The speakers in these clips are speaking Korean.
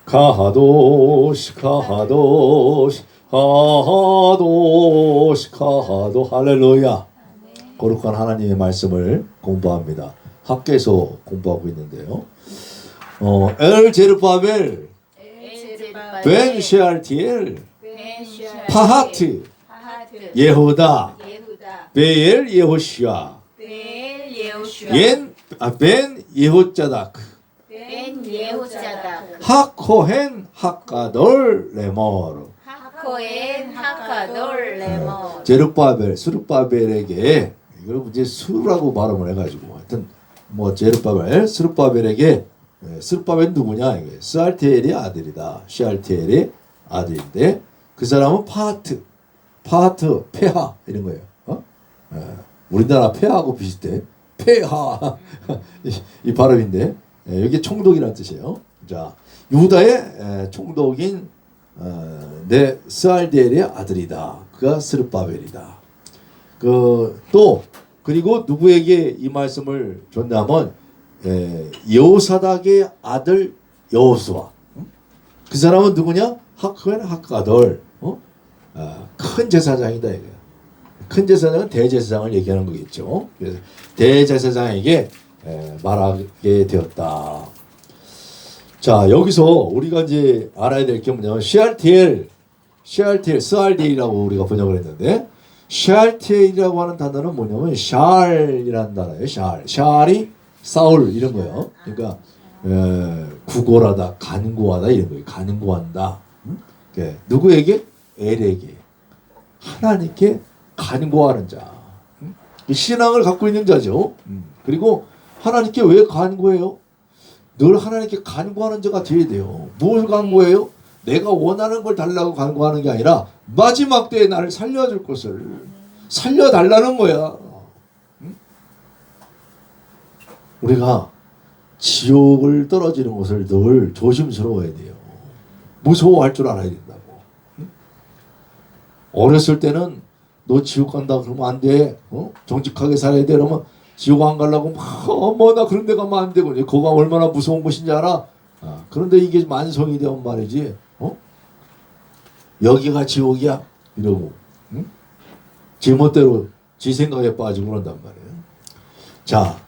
카도시 카도시 카도시 카도 할렐루야. 거룩한 하나님의 말씀을 공부합니다. 학교에서 공부하고 있는데요. 엘 제르바벨 벤 셰알티엘 파하트 예후다 베엘 예호시아 벤 예호자다크 하코헨 하카돌 레모르. 제르바벨 스룹바벨에게, 이걸 이제 수라고 발음을 해가지고 하여튼 뭐 제르바벨 스룹바벨에게, 스룹바벨은 누구냐, 이게 스알티엘의 아들이다. 시알티엘의 아들인데 그 사람은 파하트 폐하 이런 거예요. 우리나라 폐하하고 비슷해. 폐하 이 발음인데, 여기 총독이라는 뜻이에요. 자, 유다의 총독인 내 스알디엘의 아들이다. 그가 스룹바벨이다. 또 그리고 누구에게 이 말씀을 줬냐면 여호사닥의 아들 여호수아. 그 사람은 누구냐? 하크엔 하카돌. 큰 제사장이다 이거야. 큰 제사장은 대제사장을 얘기하는 거겠죠. 그래서 대제사장에게 말하게 되었다. 자, 여기서 우리가 이제 알아야 될 게 뭐냐면 시알티엘, 스알디엘이라고 우리가 번역을 했는데, 시알티엘이라고 하는 단어는 뭐냐면 샬이라는 단어예요. 샬이 사울 이런 거예요. 그러니까 구걸하다, 간구하다 이런 거예요. 간구한다. 누구에게? 엘에게, 하나님께 간구하는 자. 신앙을 갖고 있는 자죠. 그리고 하나님께 왜 간구해요? 늘 하나님께 간구하는 자가 되어야 돼요. 뭘 간구해요? 내가 원하는 걸 달라고 간구하는 게 아니라 마지막 때에 나를 살려줄 것을 살려달라는 거야. 우리가 지옥을 떨어지는 것을 늘 조심스러워야 돼요. 무서워할 줄 알아야 된다고. 어렸을 때는 너 지옥 간다 그러면 안 돼. 정직하게 살아야 돼. 그러면 지옥 안 가려고 막 나 그런 데 가면 안 되고, 거가 얼마나 무서운 곳인지 알아? 그런데 이게 만성이 되면 말이지, 여기가 지옥이야 이러고, 제멋대로 지 생각에 빠지고 그런단 말이에요. 자,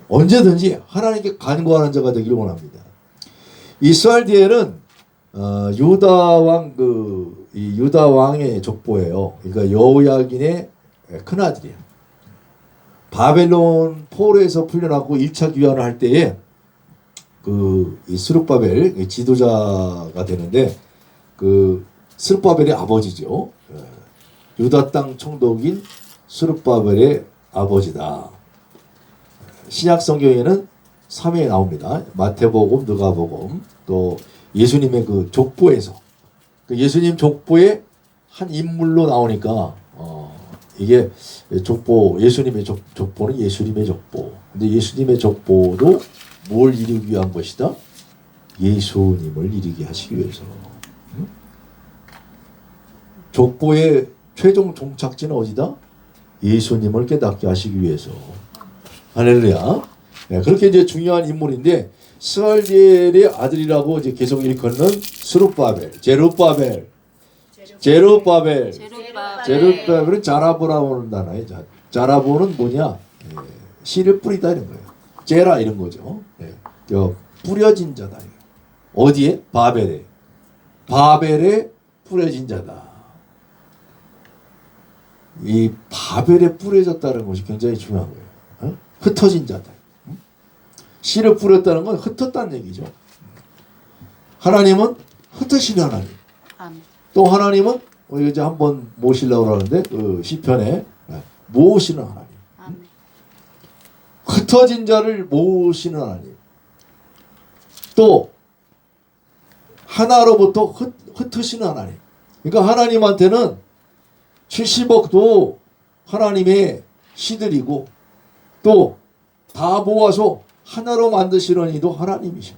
언제든지 하나님께 간구하는 자가 되기를 원합니다. 이스라엘은 유다 왕의 족보예요. 그러니까 여호야긴의 큰 아들이야. 바벨론 포로에서 풀려나고 1차 귀환을 할 때에 이 스룹바벨 지도자가 되는데, 그 스룹바벨의 아버지죠. 유다 땅 총독인 스룹바벨의 아버지다. 신약 성경에는 3회 나옵니다. 마태복음, 누가복음, 또 예수님의 그 족보에서, 그 예수님 족보의 한 인물로 나오니까 이게 족보, 예수님의 족보는 예수님의 족보. 근데 예수님의 족보도 뭘 이루기 위한 것이다? 예수님을 이루게 하시기 위해서. 족보의 최종 종착지는 어디다? 예수님을 깨닫게 하시기 위해서. 할렐루야. 네, 그렇게 이제 중요한 인물인데, 스알디엘의 아들이라고 이제 계속 일컫는 제르바벨은 자라보라고 하는 단어예요. 자라보는 뭐냐? 씨를 뿌리다 이런 거예요. 제라 이런 거죠. 뿌려진 자다. 어디에? 바벨에 뿌려진 자다. 이 바벨에 뿌려졌다는 것이 굉장히 중요한 거예요. 흩어진 자다. 씨를 뿌렸다는 건 흩었다는 얘기죠. 하나님은 흩으시는 하나님. 또 하나님은 이제 한번 모시려고 하는데, 그 시편에 모으시는 하나님. 흩어진 자를 모으시는 하나님. 또 하나로부터 흩으시는 하나님. 그러니까 하나님한테는 70억도 하나님의 씨들이고, 또 다 모아서 하나로 만드시는 이도 하나님이셔.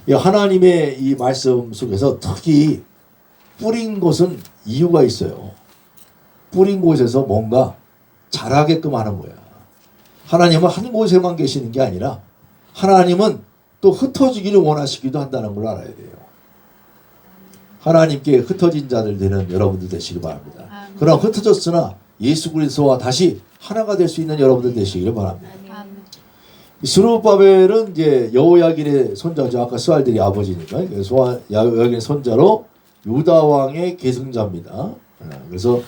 하나님의 이 말씀 속에서 특히 뿌린 곳은 이유가 있어요. 뿌린 곳에서 뭔가 자라게끔 하는 거야. 하나님은 한 곳에만 계시는 게 아니라 하나님은 또 흩어지기를 원하시기도 한다는 걸 알아야 돼요. 하나님께 흩어진 자들 되는 여러분들 되시기 바랍니다. 그러나 흩어졌으나 예수 그리스도와 다시 하나가 될 수 있는 여러분들 되시기를 바랍니다. 스룹바벨은 이제 여호야긴의 손자죠. 아까 스알들이 아버지니까. 여호야긴의 손자로 유다 왕의 계승자입니다. 그래서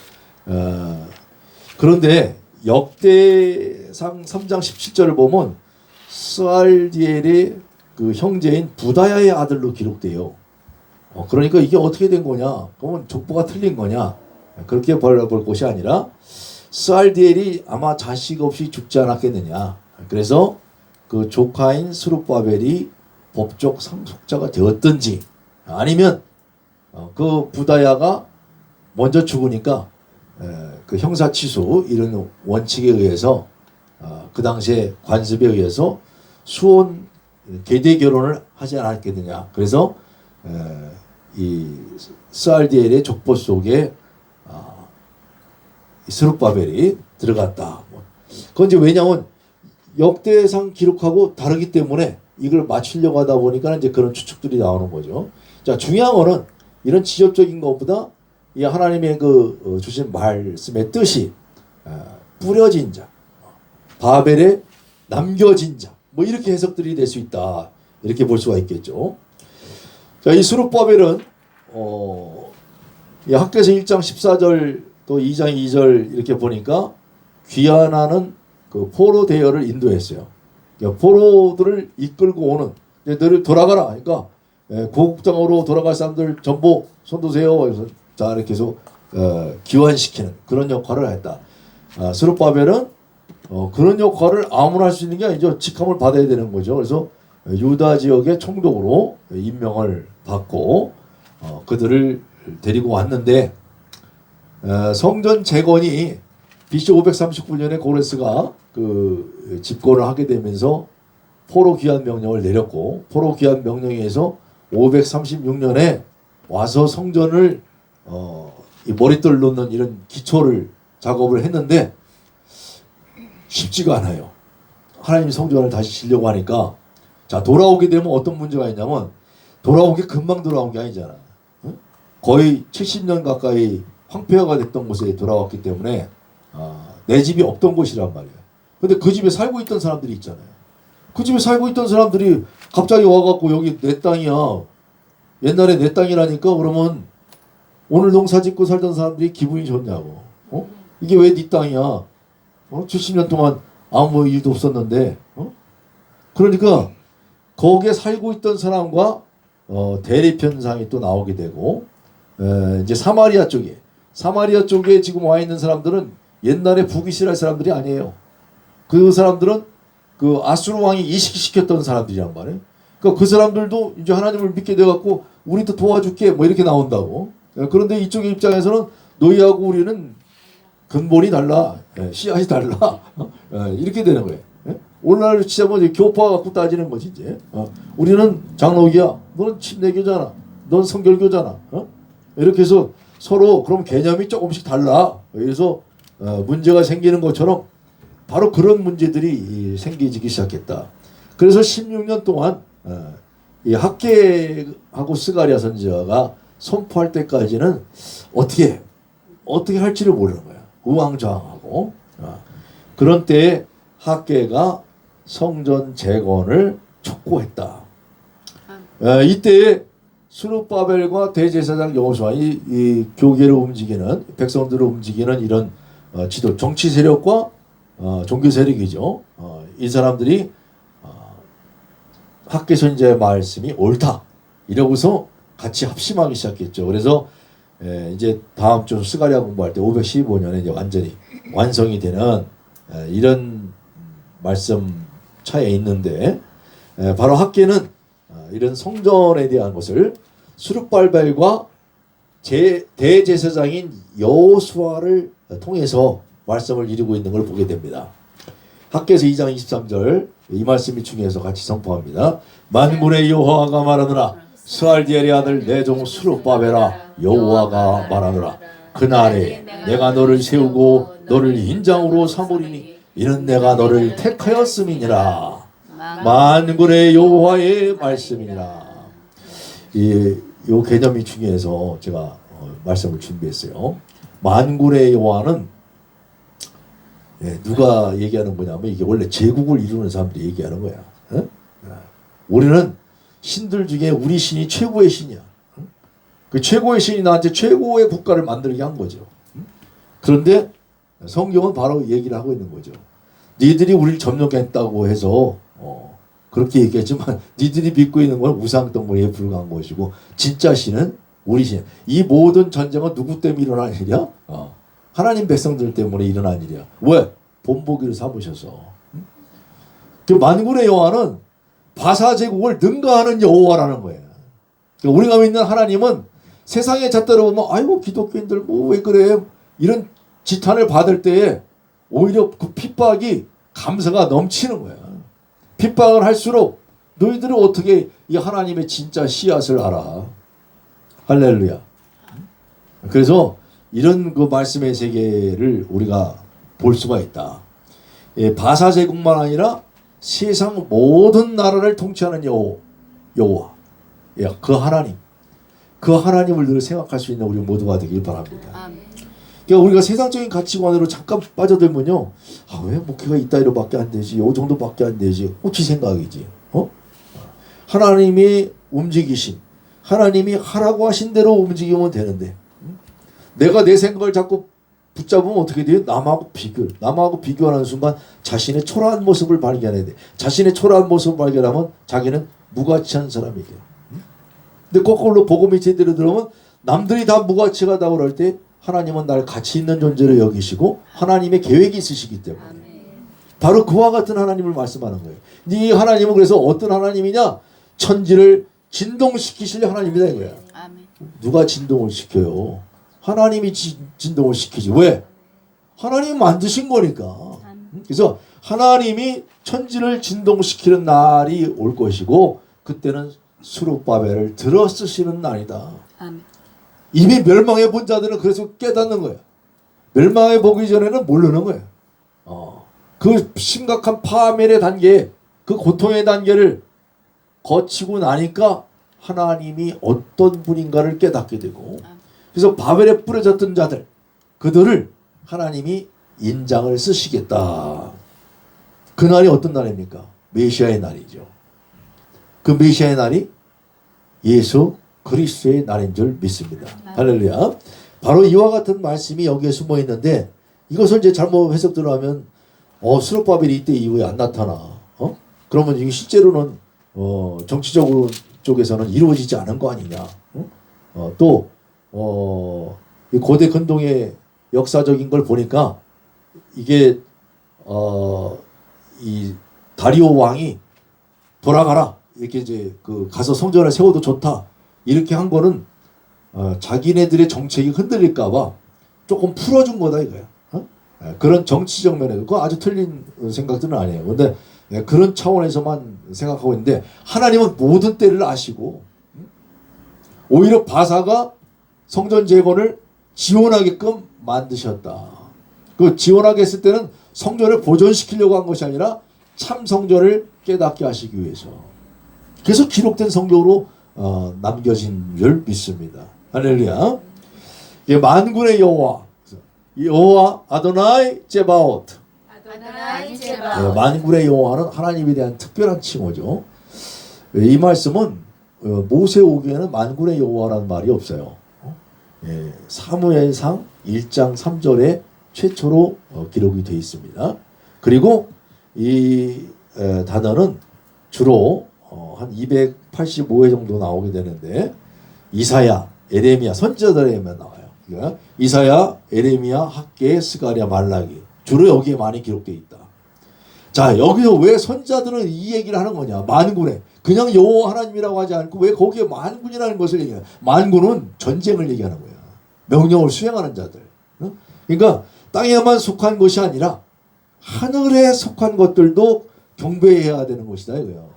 그런데 역대상 3장 17절을 보면 스알디엘의 그 형제인 부다야의 아들로 기록돼요. 그러니까 이게 어떻게 된 거냐? 그러면 족보가 틀린 거냐? 그렇게 벌어볼 것이 아니라 스알디엘이 아마 자식 없이 죽지 않았겠느냐? 그래서 그 조카인 스룹바벨이 법적 상속자가 되었든지 아니면 그 부다야가 먼저 죽으니까 그 형사취소 이런 원칙에 의해서 그 당시에 관습에 의해서 수혼 계대 결혼을 하지 않았겠느냐. 그래서 이 스알디엘의 족보 속에 스룹바벨이 들어갔다. 그건 이제 왜냐하면 역대상 기록하고 다르기 때문에 이걸 맞추려고 하다 보니까 이제 그런 추측들이 나오는 거죠. 자, 중요한 거는 이런 지적적인 것보다 이 하나님의 그 주신 말씀의 뜻이 뿌려진 자, 바벨에 남겨진 자, 뭐 이렇게 해석들이 될 수 있다. 이렇게 볼 수가 있겠죠. 자, 이 스룹바벨은 이 학개서 1장 14절 또 2장 2절 이렇게 보니까 귀환하는 그 포로 대열을 인도했어요. 그러니까 포로들을 이끌고 오는 너를 돌아가라. 그러니까 고국장으로 돌아갈 사람들 전부 손드세요. 그래서 자 이렇게 해서 귀환시키는 그런 역할을 했다. 스룹바벨은 그런 역할을 아무나 할 수 있는 게 아니죠. 직함을 받아야 되는 거죠. 그래서 유다 지역의 총독으로 임명을 받고 그들을 데리고 왔는데 성전 재건이 BC 539년에 고레스가 그 집권을 하게 되면서 포로 귀환 명령을 내렸고 포로 귀환 명령에 의해서 536년에 와서 성전을 이 머릿돌 놓는 이런 기초를 작업을 했는데 쉽지가 않아요. 하나님 성전을 다시 지려고 하니까 자 돌아오게 되면 어떤 문제가 있냐면 돌아오게 금방 돌아온 게 아니잖아. 응? 거의 70년 가까이 황폐화가 됐던 곳에 돌아왔기 때문에 내 집이 없던 곳이란 말이야. 근데 그 집에 살고 있던 사람들이 있잖아요. 그 집에 살고 있던 사람들이 갑자기 와갖고 여기 내 땅이야. 옛날에 내 땅이라니까 그러면 오늘 농사 짓고 살던 사람들이 기분이 좋냐고. 이게 왜 네 땅이야? 70년 동안 아무 일도 없었는데. 그러니까 거기에 살고 있던 사람과 대립현상이 또 나오게 되고 이제 사마리아 쪽에 지금 와 있는 사람들은 옛날에 북이스라엘 사람들이 아니에요. 그 사람들은 그 아수르 왕이 이식시켰던 사람들이란 말이에요. 그러니까 그 사람들도 이제 하나님을 믿게 돼갖고 우리도 도와줄게 뭐 이렇게 나온다고. 그런데 이쪽의 입장에서는 너희하고 우리는 근본이 달라, 씨앗이 달라 이렇게 되는 거예요. 오늘날 치자면 교파 갖고 따지는 거지 이제. 우리는 장로교야, 너는 침례교잖아, 넌 성결교잖아. 이렇게 해서 서로 그럼 개념이 조금씩 달라. 그래서 문제가 생기는 것처럼 바로 그런 문제들이 생기기 시작했다. 그래서 16년 동안 이 학개하고 스가랴 선지자가 선포할 때까지는 어떻게 할지를 모르는 거야. 우왕좌왕하고. 그런 때에 학개가 성전 재건을 촉구했다. 이때에 스룹바벨과 대제사장 여호수아 이 교계를 움직이는 백성들을 움직이는 이런 지도 정치 세력과 종교 세력이죠. 이 사람들이 학개 선지자의 말씀이 옳다 이러고서 같이 합심하기 시작했죠. 그래서 이제 다음 주 스가랴 공부할 때 515년에 이제 완전히 완성이 되는 이런 말씀 차에 있는데 바로 학개는 이런 성전에 대한 것을 스룹바벨과 대제사장인 여호수아를 통해서 말씀을 이루고 있는 걸 보게 됩니다. 학개서 2장 23절 이 말씀이 중요해서 같이 선포합니다. 만군의 여호와가 말하노라 스알디엘의 아들 내 종 스룹바벨아 여호와가 말하노라 그날에 내가 너를 세우고 너를 인장으로 삼으리니 이는 내가 너를 택하였음이니라. 만군의 여호와의 말씀이니라. 요 개념이 중요해서 제가 말씀을 준비했어요. 만군의 여호와는 누가 얘기하는 거냐면 이게 원래 제국을 이루는 사람들이 얘기하는 거야. 우리는 신들 중에 우리 신이 최고의 신이야. 그 최고의 신이 나한테 최고의 국가를 만들게 한 거죠. 그런데 성경은 바로 얘기를 하고 있는 거죠. 니들이 우리를 점령했다고 해서 그렇게 얘기했지만 니들이 믿고 있는 건 우상덩어리에 불과한 것이고 진짜 신은 우리 신. 이 모든 전쟁은 누구 때문에 일어난 일이야? 하나님 백성들 때문에 일어난 일이야. 왜? 본보기를 삼으셔서. 그 만군의 여호와는 바사 제국을 능가하는 여호와라는 거예요. 그러니까 우리가 믿는 하나님은 세상의 잣대로 보면 아이고 기독교인들 뭐 왜 그래 이런 지탄을 받을 때에 오히려 그 핍박이 감사가 넘치는 거야. 핍박을 할수록 너희들은 어떻게 이 하나님의 진짜 씨앗을 알아. 할렐루야. 그래서 이런 그 말씀의 세계를 우리가 볼 수가 있다. 바사 제국만 아니라 세상 모든 나라를 통치하는 여호와. 그 하나님. 그 하나님을 늘 생각할 수 있는 우리 모두가 되길 바랍니다. 그러니까 우리가 세상적인 가치관으로 잠깐 빠져들면요. 왜 목회가 이따위로밖에 안 되지? 요 정도밖에 안 되지? 지 생각이지. 하나님이 움직이신 하나님이 하라고 하신 대로 움직이면 되는데 내가 내 생각을 자꾸 붙잡으면 어떻게 돼요? 남하고 비교하는 순간 자신의 초라한 모습을 발견해야 돼. 자신의 초라한 모습을 발견하면 자기는 무가치한 사람이게. 근데 거꾸로 복음이 제대로 들어오면 남들이 다 무가치하다고 그럴 때 하나님은 날 가치 있는 존재로 여기시고 하나님의 계획이 있으시기 때문에 바로 그와 같은 하나님을 말씀하는 거예요. 이 하나님은 그래서 어떤 하나님이냐? 천지를 진동시키실 하나님이다 이거야. 누가 진동을 시켜요? 하나님이 진동을 시키지. 왜? 하나님이 만드신 거니까. 그래서 하나님이 천지를 진동시키는 날이 올 것이고 그때는 수룹바벨을 들어 쓰시는 날이다. 이미 멸망해 본 자들은 그래서 깨닫는 거예요. 멸망해 보기 전에는 모르는 거예요. 그 심각한 파멸의 단계, 그 고통의 단계를 거치고 나니까 하나님이 어떤 분인가를 깨닫게 되고 그래서 바벨에 뿌려졌던 자들 그들을 하나님이 인장을 쓰시겠다. 그날이 어떤 날입니까? 메시아의 날이죠. 그 메시아의 날이 예수 그리스도의 날인 줄 믿습니다. 할렐루야. 바로 이와 같은 말씀이 여기에 숨어 있는데 이것을 이제 잘못 해석들을 하면 스룹바벨이 이때 이후에 안 나타나. 그러면 이게 실제로는 정치적으로 쪽에서는 이루어지지 않은 거 아니냐. 또 이 고대 근동의 역사적인 걸 보니까 이게 이 다리오 왕이 돌아가라 이렇게 이제 그 가서 성전을 세워도 좋다 이렇게 한 거는 자기네들의 정책이 흔들릴까봐 조금 풀어준 거다 이거야. 그런 정치적 면에서 그거 아주 틀린 생각들은 아니에요. 근데 그런 차원에서만 생각하고 있는데 하나님은 모든 때를 아시고 오히려 바사가 성전 재건을 지원하게끔 만드셨다. 그 지원하게 했을 때는 성전을 보존시키려고 한 것이 아니라 참 성전을 깨닫게 하시기 위해서. 그래서 기록된 성경으로 남겨진 줄 믿습니다. 할렐루야. 만군의 여호와 아도나이 제바오트. 만군의 여호와는 하나님에 대한 특별한 칭호죠. 이 말씀은 모세오기에는 만군의 여호와라는 말이 없어요. 사무엘상 1장 3절에 최초로 기록이 되어 있습니다. 그리고 이 단어는 주로 한 285회 정도 나오게 되는데 이사야, 에레미야, 선지자들에만 나와요. 그러니까 이사야, 에레미야, 학개, 스가랴, 말라기 주로 여기에 많이 기록되어 있다. 자, 여기서 왜 선지자들은 이 얘기를 하는 거냐? 만군의 그냥 여호와 하나님이라고 하지 않고 왜 거기에 만군이라는 것을 얘기해요? 만군은 전쟁을 얘기하는 거야. 명령을 수행하는 자들. 그러니까 땅에만 속한 것이 아니라 하늘에 속한 것들도 경배해야 되는 것이다 이거예요.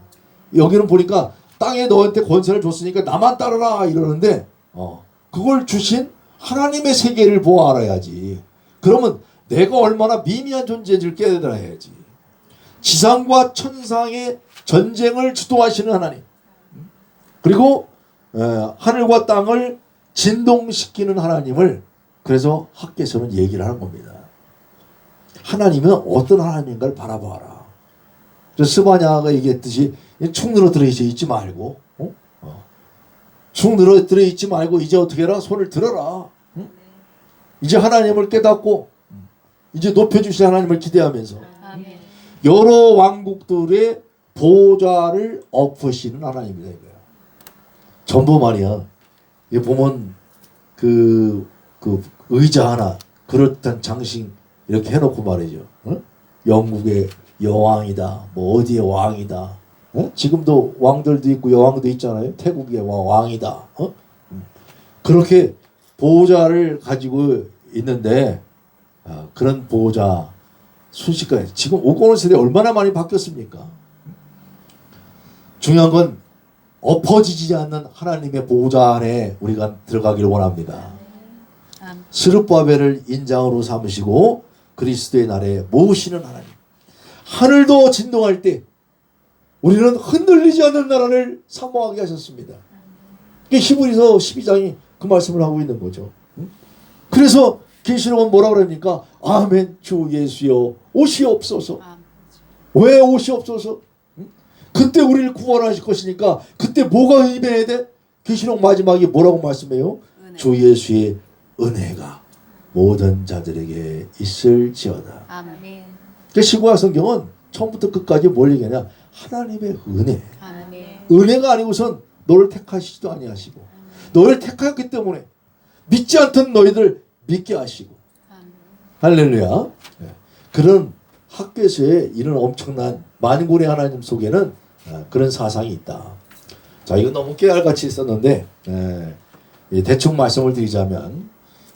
여기는 보니까 땅에 너한테 권세를 줬으니까 나만 따르라 이러는데 그걸 주신 하나님의 세계를 보아 알아야지. 그러면 내가 얼마나 미미한 존재인지를 깨달아야지. 지상과 천상의 전쟁을 주도하시는 하나님, 그리고 하늘과 땅을 진동시키는 하나님을 그래서 학계에서는 얘기를 하는 겁니다. 하나님은 어떤 하나님인가를 바라봐라. 스바냐가 얘기했듯이 축 늘어들어 있지 말고, 축 늘어들어 있지 말고 이제 어떻게 해라? 손을 들어라. 이제 하나님을 깨닫고 이제 높여주신 하나님을 기대하면서 여러 왕국들의 보좌를 엎으시는 하나님이다 이거야. 전부 말이야. 이 보면 그 의자 하나 그렇단 장식 이렇게 해놓고 말이죠. 영국의 여왕이다. 뭐 어디의 왕이다. 지금도 왕들도 있고 여왕도 있잖아요. 태국의 왕이다. 그렇게 보호자를 가지고 있는데 그런 보호자 순식간에 지금 오고는 세대 얼마나 많이 바뀌었습니까? 중요한 건 엎어지지 않는 하나님의 보호자 안에 우리가 들어가기를 원합니다. 스룹바벨을 인장으로 삼으시고 그리스도의 날에 모으시는 하나님. 하늘도 진동할 때 우리는 흔들리지 않는 나라를 사모하게 하셨습니다. 히브리서 12장이 그 말씀을 하고 있는 거죠. 그래서 계시록은 뭐라 그럽니까? 아멘 주 예수여 오시옵소서. 왜 오시옵소서? 그때 우리를 구원하실 것이니까 그때 뭐가 임해야 돼? 계시록 마지막에 뭐라고 말씀해요? 은혜. 주 예수의 은혜가 모든 자들에게 있을지어다. 아멘. 그 시구와 성경은 처음부터 끝까지 뭘 얘기하냐? 하나님의 은혜. 아멘. 은혜가 아니고선 너를 택하시지도 아니하시고 너를 택하였기 때문에 믿지 않던 너희들 믿게 하시고 할렐루야. 그런 학교에서의 이런 엄청난 만군의 하나님 속에는 그런 사상이 있다. 자, 이거 너무 깨알같이 있었는데 대충 말씀을 드리자면,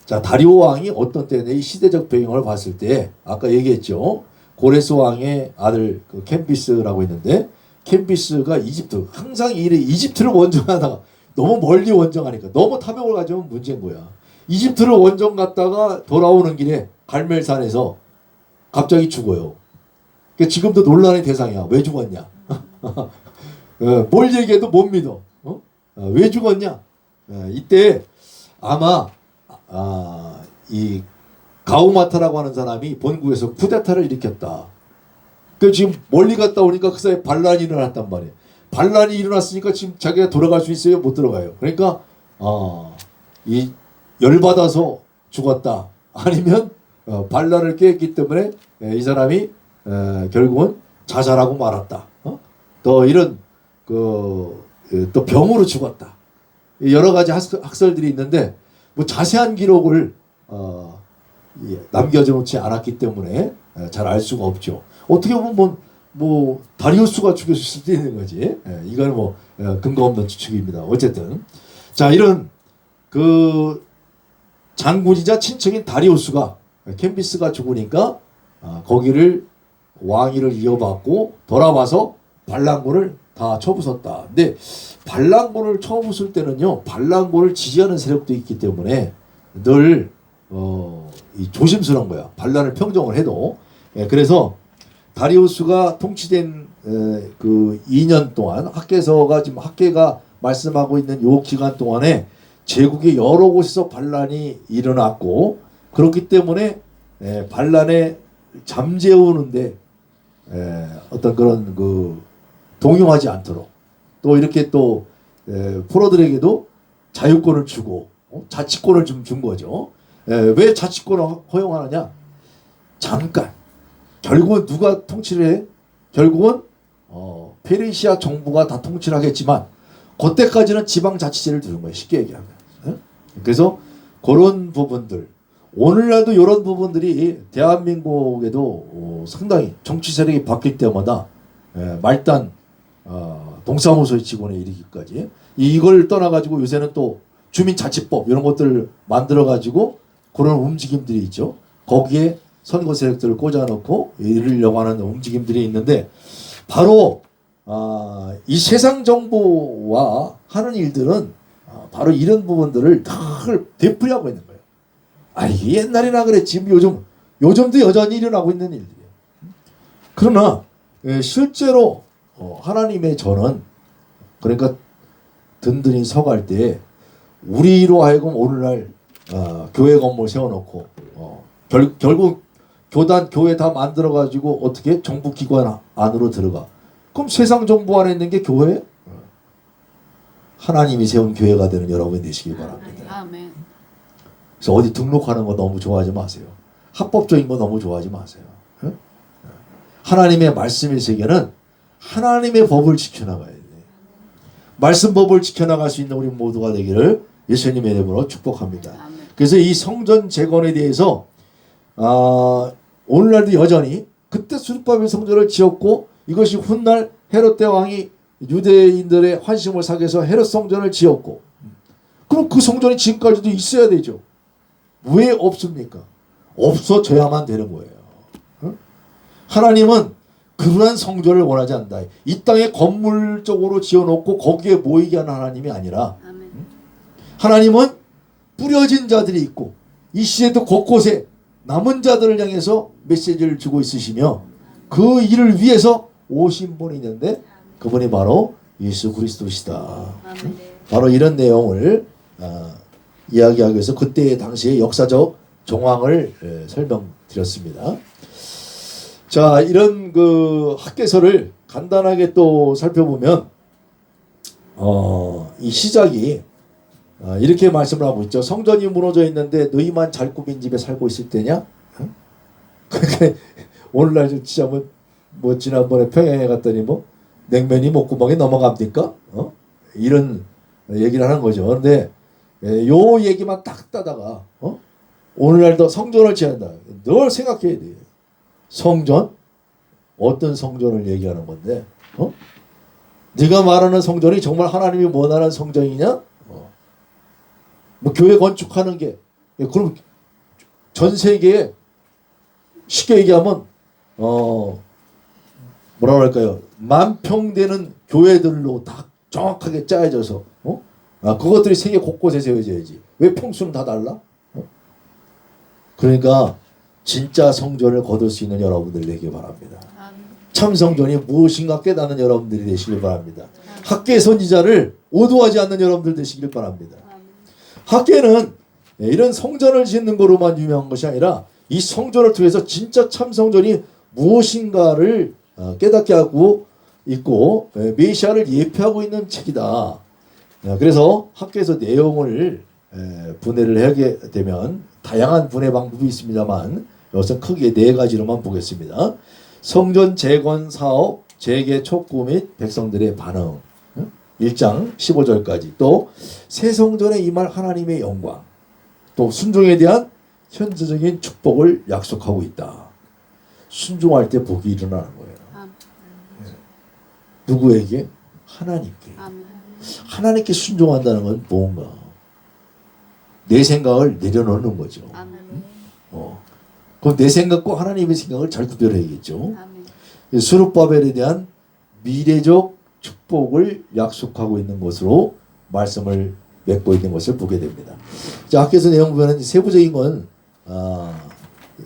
자, 다리오 왕이 어떤 때는 이 시대적 배경을 봤을 때 아까 얘기했죠. 고레스 왕의 아들 캠비스라고 있는데, 캠비스가 이집트, 항상 이집트를 원정하다가 너무 멀리 원정하니까 너무 탐욕을 가지면 문제인 거야. 이집트를 원정 갔다가 돌아오는 길에 갈멜산에서 갑자기 죽어요. 그러니까 지금도 논란의 대상이야. 왜 죽었냐? 뭘 얘기해도 못 믿어. 왜 죽었냐? 이때 아마 이 가우마타라고 하는 사람이 본국에서 쿠데타를 일으켰다. 그 지금 멀리 갔다 오니까 그 사이에 반란이 일어났단 말이에요. 반란이 일어났으니까 지금 자기가 돌아갈 수 있어요? 못 들어가요. 그러니까 이 열받아서 죽었다. 아니면 반란을 깼기 때문에 이 사람이 결국은 자살하고 말았다. 또 이런 또 병으로 죽었다. 여러 가지 학설들이 있는데 뭐 자세한 기록을 남겨져 놓지 않았기 때문에 잘 알 수가 없죠. 어떻게 보면 뭐 다리우스가 죽였을 수도 있는 거지. 이건 뭐 근거 없는 추측입니다. 어쨌든 자, 이런 그 장군이자 친척인 다리우스가 캠비스가 죽으니까 거기를 왕위를 이어받고 돌아와서 반란군을 다 쳐부쉈다. 근데 반란군을 쳐부술 때는요, 반란군을 지지하는 세력도 있기 때문에 늘 조심스러운 거야. 반란을 평정을 해도. 그래서 다리우스가 통치된 그 2년 동안 학계가 말씀하고 있는 요 기간 동안에 제국의 여러 곳에서 반란이 일어났고, 그렇기 때문에 반란에 잠재우는데 어떤 그런 동요하지 않도록 또 이렇게 또 포로들에게도 자유권을 주고 자치권을 좀 준 거죠. 왜 자치권을 허용하느냐? 잠깐. 결국은 누가 통치를 해? 결국은 페르시아 정부가 다 통치를 하겠지만 그때까지는 지방자치제를 두는 거예요. 쉽게 얘기하면. 그래서 그런 부분들, 오늘날도 이런 부분들이 대한민국에도 상당히 정치 세력이 바뀔 때마다 말단 동사무소의 직원에 이르기까지 이걸 떠나가지고 요새는 또 주민자치법 이런 것들을 만들어가지고 그런 움직임들이 있죠. 거기에 선거 세력들을 꽂아놓고 이르려고 하는 움직임들이 있는데, 바로 이 세상 정부와 하는 일들은 바로 이런 부분들을 다 되풀이하고 있는 거예요. 이게 옛날이나 그랬지 요즘도 여전히 일어나고 있는 일들이에요. 그러나 실제로 하나님의 전은 그러니까 든든히 서갈 때 우리로 하여금 오늘날 교회 건물 세워놓고 결국 교회 다 만들어가지고 어떻게 정부기관 안으로 들어가. 그럼 세상 정부 안에 있는 게 교회? 하나님이 세운 교회가 되는 여러분이 되시길 바랍니다. 아멘. 그래서 어디 등록하는 거 너무 좋아하지 마세요. 합법적인 거 너무 좋아하지 마세요. 하나님의 말씀의 세계는 하나님의 법을 지켜나가야 돼요. 말씀 법을 지켜나갈 수 있는 우리 모두가 되기를 예수님의 이름으로 축복합니다. 아멘. 그래서 이 성전 재건에 대해서 오늘날도 여전히 그때 수르바벨 성전을 지었고 이것이 훗날 헤롯 대왕이 유대인들의 환심을 사기 위해서 헤롯 성전을 지었고 그럼 그 성전이 지금까지도 있어야 되죠. 왜 없습니까? 없어져야만 되는 거예요. 하나님은 그러한 성전을 원하지 않는다. 이 땅에 건물적으로 지어놓고 거기에 모이게 하는 하나님이 아니라 아멘. 하나님은 뿌려진 자들이 있고 이 시대도 곳곳에 남은 자들을 향해서 메시지를 주고 있으시며 그 일을 위해서 오신 분이 있는데 그분이 바로 예수 그리스도시다. 아멘. 바로 이런 내용을 이야기하기 위해서 그때 당시의 역사적 정황을 설명드렸습니다. 자, 이런 그 학개서를 간단하게 또 살펴보면 이 시작이 이렇게 말씀을 하고 있죠. 성전이 무너져 있는데 너희만 잘 꾸민 집에 살고 있을 때냐? 그러니까 오늘날 진짜 뭐 지난번에 평양에 갔더니 뭐 냉면이 목구멍에 넘어갑니까? 이런 얘기를 하는 거죠. 그런데 요 얘기만 딱 따다가 오늘날도 성전을 지한다. 늘 생각해야 돼요. 성전? 어떤 성전을 얘기하는 건데 네가 말하는 성전이 정말 하나님이 원하는 성전이냐? 뭐 교회 건축하는 게 그럼 전 세계에 쉽게 얘기하면 뭐라 그럴까요? 만평되는 교회들로 다 정확하게 짜여져서 그것들이 세계 곳곳에 세워져야지. 왜 평수는 다 달라? 그러니까 진짜 성전을 거둘 수 있는 여러분들 되길 바랍니다. 참 성전이 무엇인가 깨닫는 여러분들이 되시길 바랍니다. 학계 선지자를 오도하지 않는 여러분들 되시길 바랍니다. 학계는 이런 성전을 짓는 거로만 유명한 것이 아니라 이 성전을 통해서 진짜 참 성전이 무엇인가를 깨닫게 하고 있고 메시아를 예표하고 있는 책이다. 그래서 학계에서 내용을 분해를 하게 되면 다양한 분해 방법이 있습니다만 여기서 크게 네 가지로만 보겠습니다. 성전 재건 사업, 재개 촉구 및 백성들의 반응 1장 15절까지 또 새 성전에 임할 하나님의 영광 또 순종에 대한 현재적인 축복을 약속하고 있다. 순종할 때 복이 일어나는 거예요. 누구에게? 하나님께. 하나님께 순종한다는 건 뭔가? 내 생각을 내려놓는 거죠. 그럼 내 생각과 하나님의 생각을 잘 구별해야겠죠. 스룹바벨에 대한 미래적 축복을 약속하고 있는 것으로 말씀을 맺고 있는 것을 보게 됩니다. 자, 학교에서 내용 보면 세부적인 건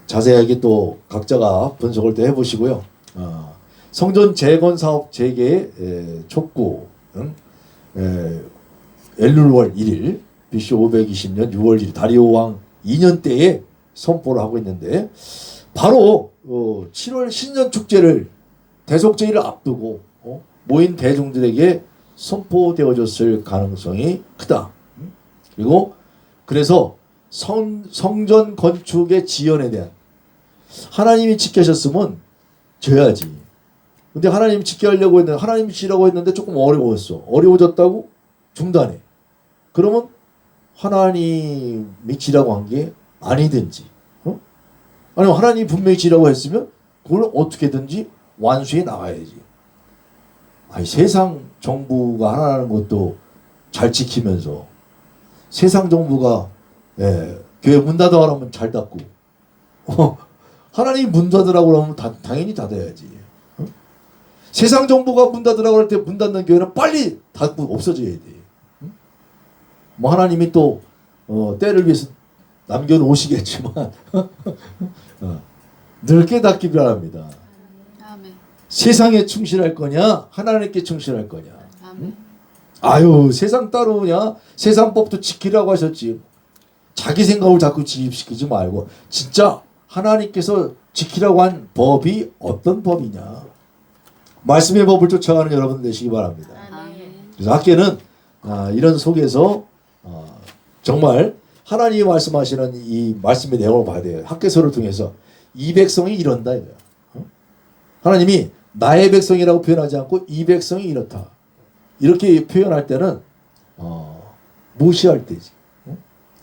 자세하게 또 각자가 분석을 또 해보시고요. 성전 재건 사업 재개 촉구 엘룰월 1일 BC 520년 6월 1일 다리오 왕 2년 때에 선포를 하고 있는데 바로 7월 신년 축제를 대속제일을 앞두고 모인 대중들에게 선포되어졌을 가능성이 크다. 그리고 그래서 성전 건축의 지연에 대한 하나님이 지켜셨으면 져야지. 근데 하나님이 지켜 하려고 했는데 하나님이 지라고 했는데 조금 어려웠어. 어려워졌다고 중단해. 그러면 하나님이 지라고 한 게 아니든지 아니면 하나님이 분명히 지라고 했으면 그걸 어떻게든지 완수해 나가야지. 아니 세상 정부가 하나라는 것도 잘 지키면서 세상 정부가 교회 문 닫아 그러면 잘 닫고 하나님이 문 닫으라고 그러면 당연히 닫아야지. 세상 정부가 문 닫으라고 할 때 문 닫는 교회는 빨리 닫고 없어져야 돼. 뭐 하나님이 또 때를 위해서 남겨놓으시겠지만 늘 깨닫기 바랍니다. 세상에 충실할 거냐 하나님께 충실할 거냐. 아멘. 아유 세상 따르냐 세상 법도 지키라고 하셨지. 자기 생각을 자꾸 지입시키지 말고 진짜 하나님께서 지키라고 한 법이 어떤 법이냐. 말씀의 법을 쫓아가는 여러분 되시기 바랍니다. 아멘. 그래서 학계는 이런 속에서 정말 하나님이 말씀하시는 이 말씀의 내용을 봐야 돼요. 학계서를 통해서 이 백성이 이런다 이거야. 하나님이 나의 백성이라고 표현하지 않고 이 백성이 이렇다. 이렇게 표현할 때는 무시할 때지.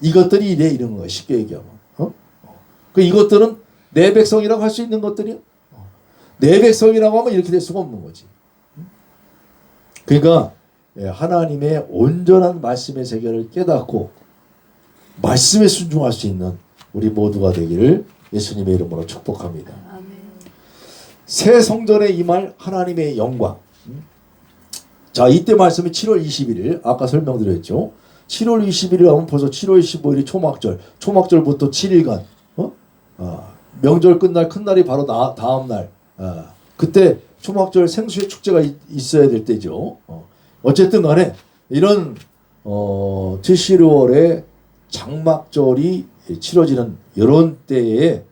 이것들이 이래 이런 거야. 쉽게 얘기하면. 그 이것들은 내 백성이라고 할 수 있는 것들이야. 내 백성이라고 하면 이렇게 될 수가 없는 거지. 그러니까 하나님의 온전한 말씀의 세계를 깨닫고 말씀에 순종할 수 있는 우리 모두가 되기를 예수님의 이름으로 축복합니다. 아멘. 새 성전에 임할 하나님의 영광. 자, 이때 말씀이 7월 21일 아까 설명드렸죠. 7월 21일 하면 벌써 7월 15일이 초막절. 초막절부터 7일간 명절 끝날 큰 날이 바로 다음 날. 그때 초막절 생수의 축제가 있어야 될 때죠. 어쨌든 간에 이런 7, 10월에 장막절이 치러지는 이런 때에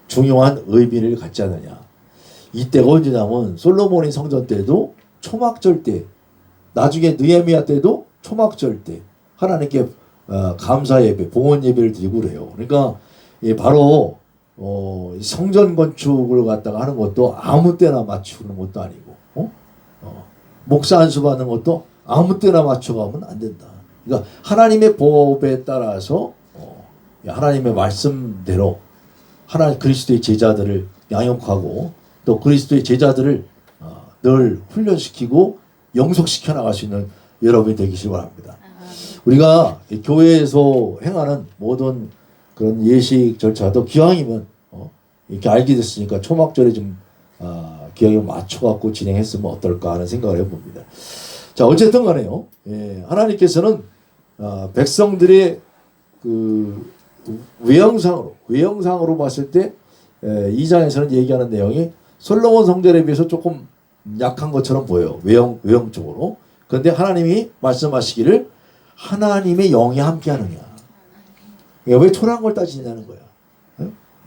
중요한 의미를 갖지 않느냐. 이때가 언제냐면 솔로몬의 성전 때도 초막절 때, 나중에 느헤미야 때도 초막절 때 하나님께 감사 예배, 봉헌 예배를 드리고 그래요. 그러니까 바로 성전 건축을 갖다가 하는 것도 아무 때나 맞추는 것도 아니고 목사 안수 받는 것도 아무 때나 맞춰가면 안 된다. 그러니까 하나님의 법에 따라서 하나님의 말씀대로 하나님 그리스도의 제자들을 양육하고 또 그리스도의 제자들을 늘 훈련시키고 영속시켜 나갈 수 있는 여러분이 되시기 바랍니다. 우리가 교회에서 행하는 모든 그런 예식 절차도 기왕이면 이렇게 알게 됐으니까 초막절에 좀 기왕에 맞춰갖고 진행했으면 어떨까 하는 생각을 해봅니다. 자, 어쨌든 간에요. 하나님께서는 백성들의 그 외형상으로 봤을 때 2장에서는 얘기하는 내용이 솔로몬 성전에 비해서 조금 약한 것처럼 보여요. 외형적으로. 그런데 하나님이 말씀하시기를 하나님의 영이 함께하느냐. 왜 초라한 걸 따지냐는 거야.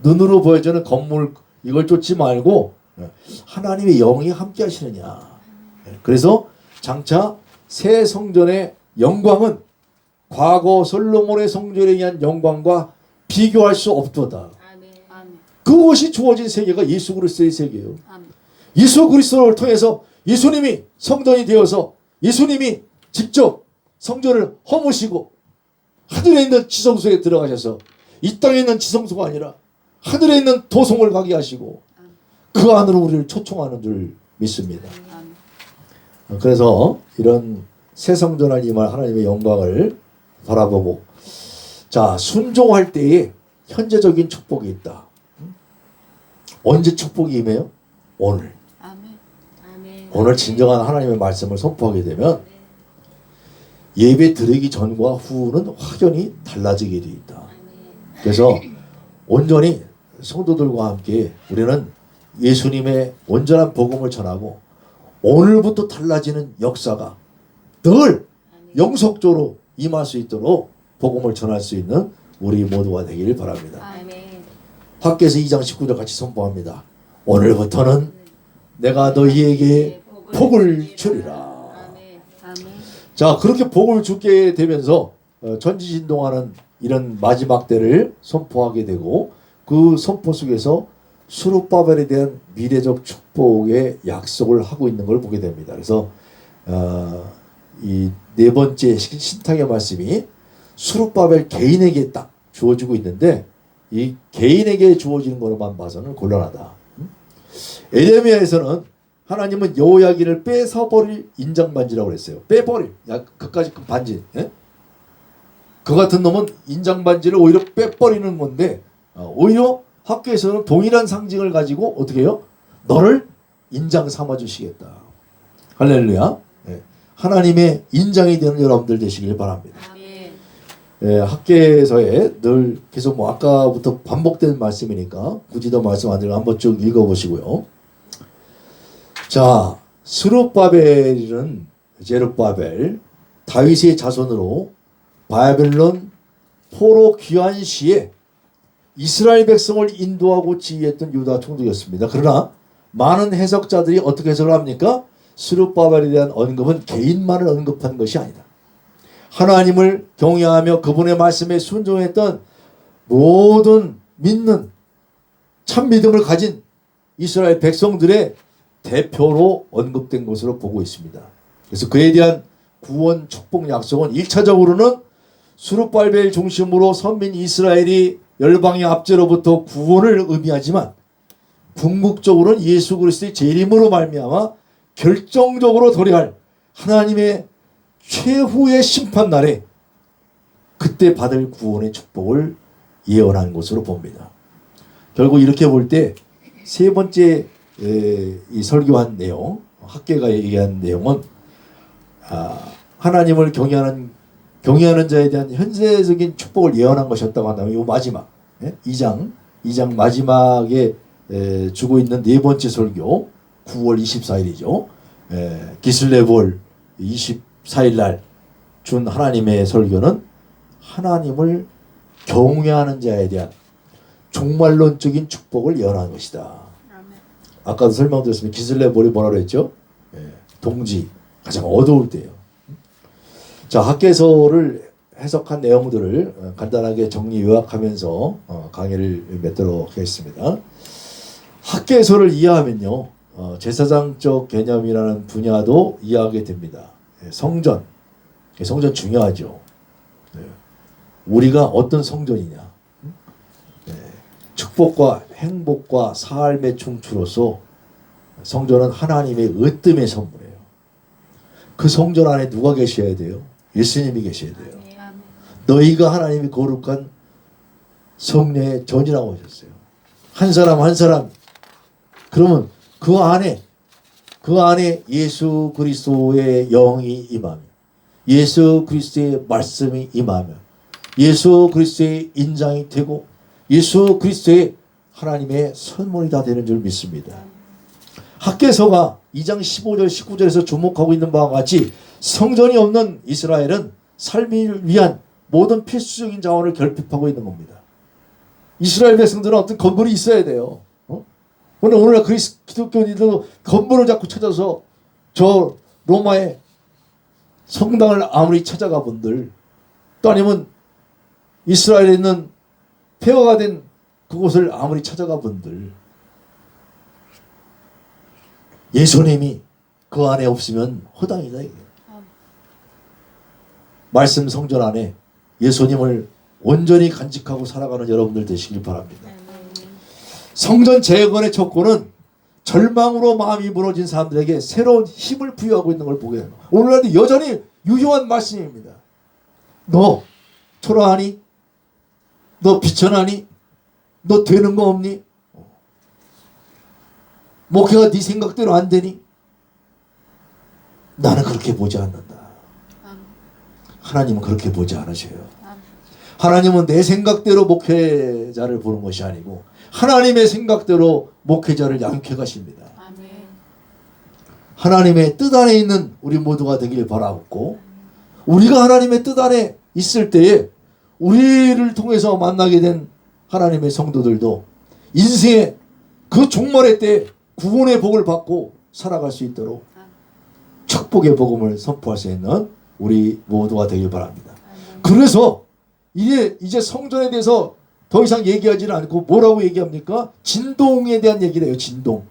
눈으로 보여주는 건물 이걸 쫓지 말고 하나님의 영이 함께하시느냐. 그래서 장차 새 성전의 영광은 과거 솔로몬의 성전에 의한 영광과 비교할 수 없도다. 그것이 주어진 세계가 예수 그리스도의 세계예요. 예수 그리스도를 통해서 예수님이 성전이 되어서 예수님이 직접 성전을 허무시고 하늘에 있는 지성소에 들어가셔서 이 땅에 있는 지성소가 아니라 하늘에 있는 도성을 가게 하시고 그 안으로 우리를 초청하는 줄 믿습니다. 그래서 이런 새 성전을 임할 하나님의 영광을 바라보고 자 순종할 때에 현재적인 축복이 있다. 언제 축복이 임해요? 오늘. 오늘 진정한 하나님의 말씀을 선포하게 되면 예배 드리기 전과 후는 확연히 달라지게 되어 있다. 그래서 온전히 성도들과 함께 우리는 예수님의 온전한 복음을 전하고 오늘부터 달라지는 역사가 늘 영속적으로 임할 수 있도록 복음을 전할 수 있는 우리 모두가 되기를 바랍니다. 학개서 2장 19절 같이 선포합니다. 오늘부터는 내가 너희에게 복을 주리라. 자, 그렇게 복을 주게 되면서 전지진동하는 이런 마지막 때를 선포하게 되고 그 선포 속에서 스룹바벨에 대한 미래적 축복의 약속을 하고 있는 걸 보게 됩니다. 그래서 이 네 번째 신탁의 말씀이 스룹바벨 개인에게 딱 주어지고 있는데 이 개인에게 주어지는 것만 봐서는 곤란하다. 에레미야에서는 하나님은 여호야긴을 뺏어버릴 인장반지라고 그랬어요. 빼버릴 그까지 그 반지. 그 같은 놈은 인장반지를 오히려 빼버리는 건데 오히려 학교에서는 동일한 상징을 가지고 어떻게 해요? 너를 인장 삼아주시겠다. 할렐루야. 하나님의 인장이 되는 여러분들 되시길 바랍니다. 학계에서의 늘 계속 아까부터 반복된 말씀이니까 굳이 더 말씀 안 드리고 한번 쭉 읽어보시고요. 자, 스룹바벨은 제룹바벨 다윗의 자손으로 바벨론 포로 귀환 시에 이스라엘 백성을 인도하고 지휘했던 유다 총독이었습니다. 그러나 많은 해석자들이 어떻게 해석을 합니까? 스룹바벨에 대한 언급은 개인만을 언급한 것이 아니다. 하나님을 경외하며 그분의 말씀에 순종했던 모든 믿는 참 믿음을 가진 이스라엘 백성들의 대표로 언급된 것으로 보고 있습니다. 그래서 그에 대한 구원 축복 약속은 1차적으로는 스룹바벨 중심으로 선민 이스라엘이 열방의 압제로부터 구원을 의미하지만 궁극적으로는 예수 그리스도의 재림으로 말미암아 결정적으로 도래할 하나님의 최후의 심판 날에 그때 받을 구원의 축복을 예언한 것으로 봅니다. 결국 이렇게 볼 때 세 번째 이 설교한 내용, 학계가 얘기한 내용은 하나님을 경외하는 자에 대한 현세적인 축복을 예언한 것이었다고 한다면 이 마지막 2장 마지막에 주고 있는 네 번째 설교 9월 24일이죠. 기슬레볼 24일 날 준 하나님의 설교는 하나님을 경외하는 자에 대한 종말론적인 축복을 예언한 것이다. 아까도 설명드렸습니다. 기슬레볼이 뭐라고 했죠? 동지, 가장 어두울 때예요. 자, 학개서를 해석한 내용들을 간단하게 정리 요약하면서 강의를 맺도록 하겠습니다. 학개서를 이해하면요, 제사장적 개념이라는 분야도 이해하게 됩니다. 성전 중요하죠. 우리가 어떤 성전이냐, 축복과 행복과 삶의 충추로서 성전은 하나님의 으뜸의 선물이에요. 그 성전 안에 누가 계셔야 돼요? 예수님이 계셔야 돼요. 너희가 하나님이 거룩한 성례의 전이라고 하셨어요. 한 사람 한 사람. 그러면 그 안에 예수 그리스도의 영이 임하며, 예수 그리스도의 말씀이 임하며, 예수 그리스도의 인장이 되고, 예수 그리스도의 하나님의 선물이 다 되는 줄 믿습니다. 학개서가 2장 15절 19절에서 주목하고 있는 바와 같이 성전이 없는 이스라엘은 삶을 위한 모든 필수적인 자원을 결핍하고 있는 겁니다. 이스라엘 백성들은 어떤 건물이 있어야 돼요. 오늘날 기독교인들도 건물을 자꾸 찾아서 저 로마의 성당을 아무리 찾아가 본들, 또 아니면 이스라엘에 있는 폐허가 된 그곳을 아무리 찾아가 본들, 예수님이 그 안에 없으면 허당이다 이게. 말씀 성전 안에 예수님을 온전히 간직하고 살아가는 여러분들 되시길 바랍니다. 성전 재건의 촉구는 절망으로 마음이 무너진 사람들에게 새로운 힘을 부여하고 있는 걸 보게 됩니다. 오늘날도 여전히 유효한 말씀입니다. 너 초라하니? 너 비천하니? 너 되는 거 없니? 목회가 네 생각대로 안 되니? 나는 그렇게 보지 않는다. 하나님은 그렇게 보지 않으셔요. 하나님은 내 생각대로 목회자를 보는 것이 아니고 하나님의 생각대로 목회자를 양육해 가십니다. 하나님의 뜻 안에 있는 우리 모두가 되길 바라고, 우리가 하나님의 뜻 안에 있을 때에 우리를 통해서 만나게 된 하나님의 성도들도 인생의 그 종말의 때 구원의 복을 받고 살아갈 수 있도록 축복의 복음을 선포할 수 있는 우리 모두가 되길 바랍니다. 그래서 이제 성전에 대해서 더 이상 얘기하지는 않고 뭐라고 얘기합니까? 진동에 대한 얘기를 해요. 진동.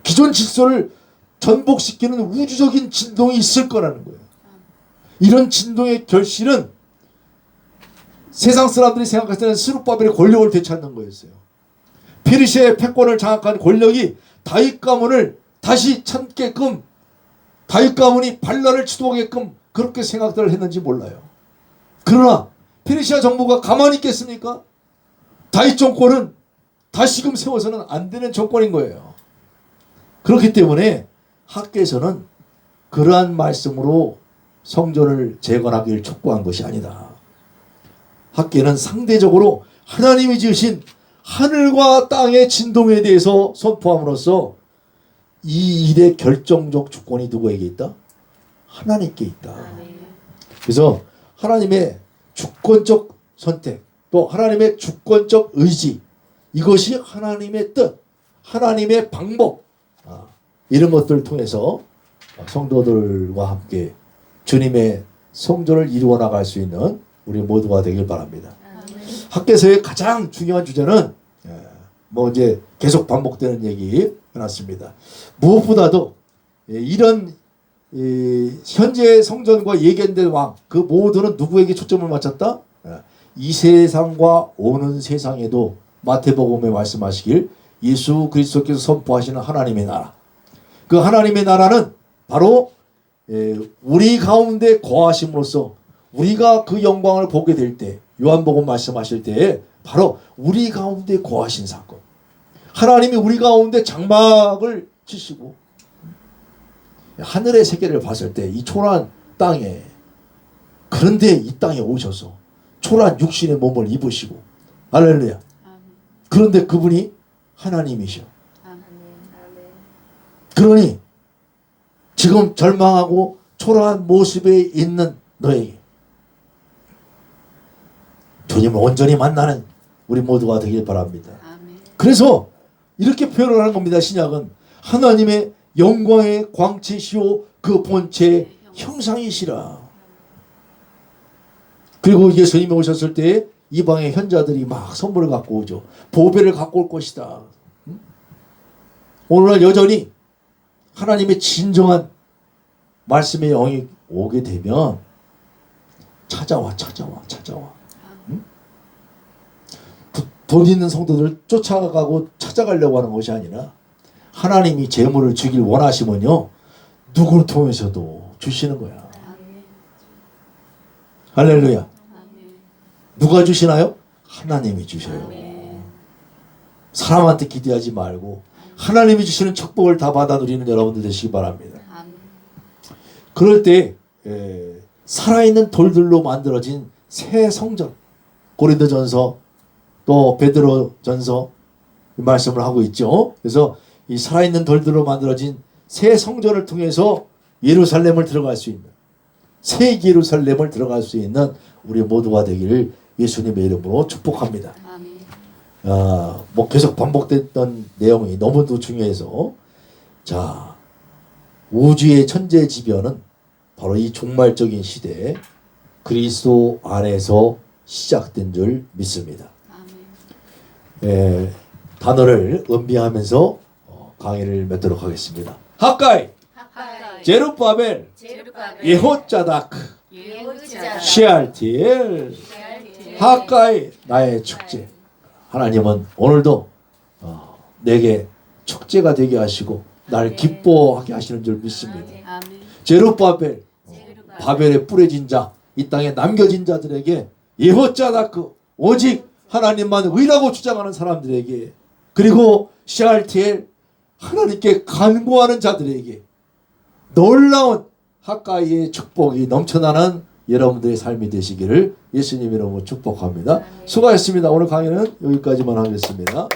기존 질서를 전복시키는 우주적인 진동이 있을 거라는 거예요. 이런 진동의 결실은 세상 사람들이 생각할 때는 스룹바벨의 권력을 되찾는 거였어요. 페르시아의 패권을 장악한 권력이 다윗 가문을 다시 찾게끔, 다윗 가문이 반란을 주도하게끔 그렇게 생각들을 했는지 몰라요. 그러나 페르시아 정부가 가만히 있겠습니까? 다윗 정권은 다시금 세워서는 안 되는 정권인 거예요. 그렇기 때문에 학개서는 그러한 말씀으로 성전을 재건하기를 촉구한 것이 아니다. 학개는 상대적으로 하나님이 지으신 하늘과 땅의 진동에 대해서 선포함으로써 이 일의 결정적 주권이 누구에게 있다? 하나님께 있다. 아멘. 그래서 하나님의 주권적 선택, 또 하나님의 주권적 의지, 이것이 하나님의 뜻, 하나님의 방법, 이런 것들을 통해서 성도들과 함께 주님의 성전을 이루어 나갈 수 있는 우리 모두가 되길 바랍니다. 아멘. 학개서의 가장 중요한 주제는 뭐 이제 계속 반복되는 얘기 해놨습니다. 무엇보다도 이런 현재 성전과 예견된 왕, 그 모두는 누구에게 초점을 맞췄다? 이 세상과 오는 세상에도 마태복음에 말씀하시길 예수 그리스도께서 선포하시는 하나님의 나라, 그 하나님의 나라는 바로 우리 가운데 거하심으로써 우리가 그 영광을 보게 될 때, 요한복음 말씀하실 때에 바로 우리 가운데 거하신 사건, 하나님이 우리 가운데 장막을 치시고 하늘의 세계를 봤을 때 이 초라한 땅에, 그런데 이 땅에 오셔서 초라한 육신의 몸을 입으시고, 할렐루야. 아멘. 그런데 그분이 하나님이셔. 아멘. 아멘. 그러니 지금 절망하고 초라한 모습에 있는 너에게 주님을 온전히 만나는 우리 모두가 되길 바랍니다. 아멘. 그래서 이렇게 표현을 하는 겁니다. 신약은 하나님의 영광의 광채시오 그 본체의 형상이시라. 그리고 예수님이 오셨을 때 이방의 현자들이 막 선물을 갖고 오죠. 보배를 갖고 올 것이다. 오늘날 여전히 하나님의 진정한 말씀의 영이 오게 되면 찾아와. 응? 돈 있는 성도들을 쫓아가고 찾아가려고 하는 것이 아니라 하나님이 재물을 주길 원하시면요, 누구를 통해서도 주시는 거야. 아멘. 할렐루야. 아멘. 누가 주시나요? 하나님이 주셔요. 아멘. 사람한테 기대하지 말고 하나님이 주시는 축복을 다 받아 누리는 여러분들 되시기 바랍니다. 아멘. 그럴 때 살아있는 돌들로 만들어진 새 성전, 고린도전서 또 베드로전서 말씀을 하고 있죠. 그래서 이 살아있는 돌들로 만들어진 새 성전을 통해서 예루살렘을 들어갈 수 있는, 새 예루살렘을 들어갈 수 있는 우리 모두가 되기를 예수님의 이름으로 축복합니다. 아멘. 뭐 계속 반복됐던 내용이 너무도 중요해서, 자, 우주의 천재지변은 바로 이 종말적인 시대에 그리스도 안에서 시작된 줄 믿습니다. 아멘. 단어를 음미하면서 강의를 맺도록 하겠습니다. 학가이, 하가이. 제루바벨, 제루바벨. 예호자다크, 예호자다. 시알티엘, 학가이 나의 축제. 하나님은 오늘도 내게 축제가 되게 하시고 날 기뻐하게 하시는 줄 믿습니다. 아멘. 제루바벨, 바벨에 뿌려진 자, 이 땅에 남겨진 자들에게, 예호자다크, 오직 하나님만 의라고 주장하는 사람들에게, 그리고 시알티엘, 하나님께 간구하는 자들에게 놀라운 학가이의 축복이 넘쳐나는 여러분들의 삶이 되시기를 예수님 이름으로 축복합니다. 수고하셨습니다. 오늘 강의는 여기까지만 하겠습니다.